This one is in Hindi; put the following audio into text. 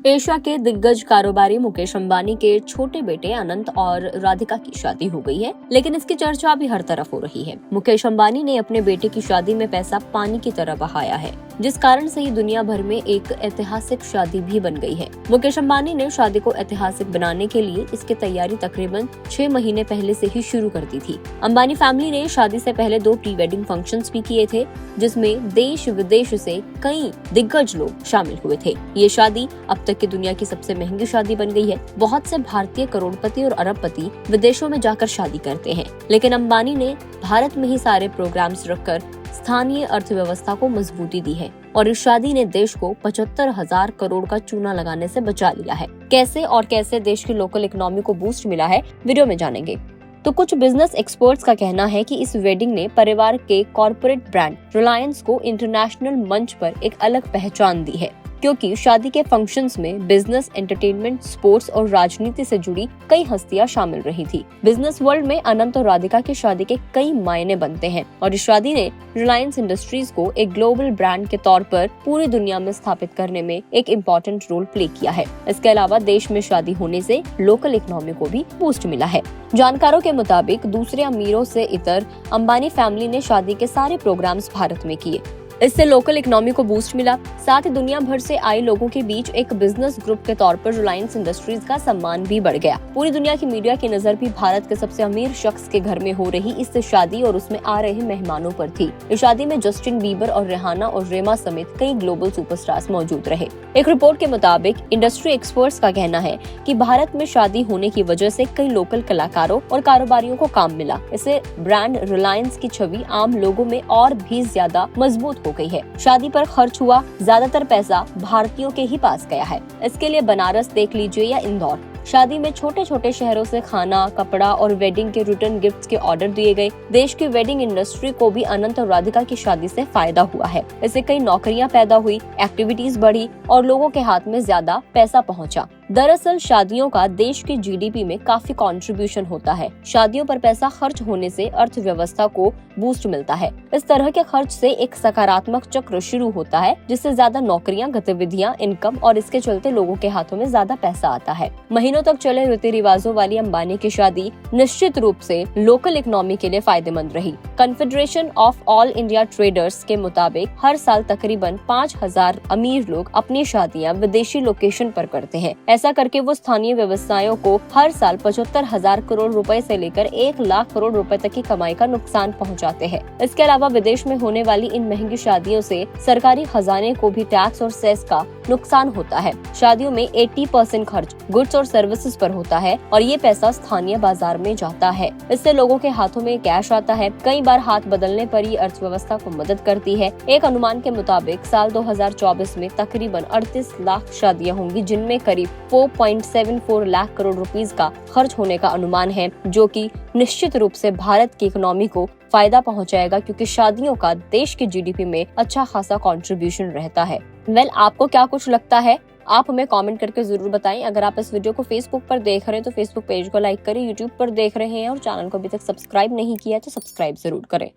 एशिया के दिग्गज कारोबारी मुकेश अंबानी के छोटे बेटे अनंत और राधिका की शादी हो गई है, लेकिन इसकी चर्चा भी हर तरफ हो रही है। मुकेश अंबानी ने अपने बेटे की शादी में पैसा पानी की तरह बहाया है, जिस कारण से ही दुनिया भर में एक ऐतिहासिक शादी भी बन गई है। मुकेश अंबानी ने शादी को ऐतिहासिक बनाने के लिए इसकी तैयारी तकरीबन 6 महीने पहले से ही शुरू कर दी थी। अंबानी फैमिली ने शादी से पहले 2 प्री वेडिंग फंक्शंस भी किए थे, जिसमें देश विदेश से कई दिग्गज लोग शामिल हुए थे। ये शादी अब तक की दुनिया की सबसे महंगी शादी बन गई है। बहुत से भारतीय करोड़पति और अरबपति विदेशों में जाकर शादी करते हैं, लेकिन अंबानी ने भारत में ही सारे प्रोग्राम्स रखकर स्थानीय अर्थव्यवस्था को मजबूती दी है और इस शादी ने देश को 75,000 करोड़ का चूना लगाने से बचा लिया है। कैसे देश की लोकल इकोनॉमी को बूस्ट मिला है, वीडियो में जानेंगे। तो कुछ बिजनेस एक्सपर्ट्स का कहना है कि इस वेडिंग ने परिवार के कॉर्पोरेट ब्रांड रिलायंस को इंटरनेशनल मंच पर एक अलग पहचान दी है, क्योंकि शादी के फंक्शंस में बिजनेस, एंटरटेनमेंट, स्पोर्ट्स और राजनीति से जुड़ी कई हस्तियां शामिल रही थी। बिजनेस वर्ल्ड में अनंत और राधिका की शादी के कई मायने बनते हैं और इस शादी ने रिलायंस इंडस्ट्रीज को एक ग्लोबल ब्रांड के तौर पर पूरी दुनिया में स्थापित करने में एक इम्पोर्टेंट रोल प्ले किया है। इसके अलावा देश में शादी होने से लोकल इकोनॉमी को भी बूस्ट मिला है। जानकारों के मुताबिक दूसरे अमीरों से इतर अंबानी फैमिली ने शादी के सारे प्रोग्राम्स भारत में किए। इससे लोकल इकोनॉमी को बूस्ट मिला। साथ ही दुनिया भर से आए लोगों के बीच एक बिजनेस ग्रुप के तौर पर रिलायंस इंडस्ट्रीज का सम्मान भी बढ़ गया। पूरी दुनिया की मीडिया की नजर भी भारत के सबसे अमीर शख्स के घर में हो रही इस शादी और उसमें आ रहे मेहमानों पर थी। इस शादी में जस्टिन बीबर और रेहाना और रेमा समेत कई ग्लोबल सुपरस्टार्स मौजूद रहे। एक रिपोर्ट के मुताबिक इंडस्ट्री एक्सपर्ट्स का कहना है कि भारत में शादी होने की वजह से कई लोकल कलाकारों और कारोबारियों को काम मिला। इससे ब्रांड रिलायंस की छवि आम लोगों में और भी ज्यादा मजबूत गई है। शादी पर खर्च हुआ ज्यादातर पैसा भारतीयों के ही पास गया है। इसके लिए बनारस देख लीजिए या इंदौर। शादी में छोटे छोटे शहरों से खाना, कपड़ा और वेडिंग के रिटर्न गिफ्ट्स के ऑर्डर दिए गए। देश की वेडिंग इंडस्ट्री को भी अनंत और राधिका की शादी से फायदा हुआ है। इससे कई नौकरियां पैदा हुई, एक्टिविटीज बढ़ी और लोगों के हाथ में ज्यादा पैसा पहुंचा। दरअसल शादियों का देश की जीडीपी में काफी कंट्रीब्यूशन होता है। शादियों पर पैसा खर्च होने से अर्थव्यवस्था को बूस्ट मिलता है। इस तरह के खर्च से एक सकारात्मक चक्र शुरू होता है, जिससे ज्यादा नौकरियां, गतिविधियां, इनकम और इसके चलते लोगों के हाथों में ज्यादा पैसा आता है। महीनों तक चले रीति रिवाजों वाली अंबानी की शादी निश्चित रूप से लोकल इकोनॉमी के लिए फायदेमंद रही। Confederation of all India traders के मुताबिक हर साल तकरीबन 5,000 अमीर लोग अपनी शादियां विदेशी लोकेशन पर करते हैं। ऐसा करके वो स्थानीय व्यवसायों को हर साल 75,000 करोड़ रुपए से लेकर 1 लाख करोड़ रुपए तक की कमाई का नुकसान पहुंचाते हैं। इसके अलावा विदेश में होने वाली इन महंगी शादियों से सरकारी खजाने को भी टैक्स और सेस का नुकसान होता है। शादियों में 80% खर्च गुड्स और सर्विसेज पर होता है और ये पैसा स्थानीय बाजार में जाता है। इससे लोगों के हाथों में कैश आता है। कई बार हाथ बदलने पर ये अर्थव्यवस्था को मदद करती है। एक अनुमान के मुताबिक साल 2024 में तकरीबन 38 लाख शादियां होंगी, जिनमें करीब 4.74 लाख करोड़ रुपीस का खर्च होने का अनुमान है, जो कि निश्चित रूप से भारत की इकोनॉमी को फायदा पहुंचाएगा, क्योंकि शादियों का देश की जीडीपी में अच्छा खासा कंट्रीब्यूशन रहता है। आपको क्या कुछ लगता है? आप हमें कमेंट करके जरूर बताएं। अगर आप इस वीडियो को फेसबुक पर देख रहे हैं तो फेसबुक पेज को लाइक करें, यूट्यूब पर देख रहे हैं और चैनल को अभी तक सब्सक्राइब नहीं किया तो सब्सक्राइब जरूर करें।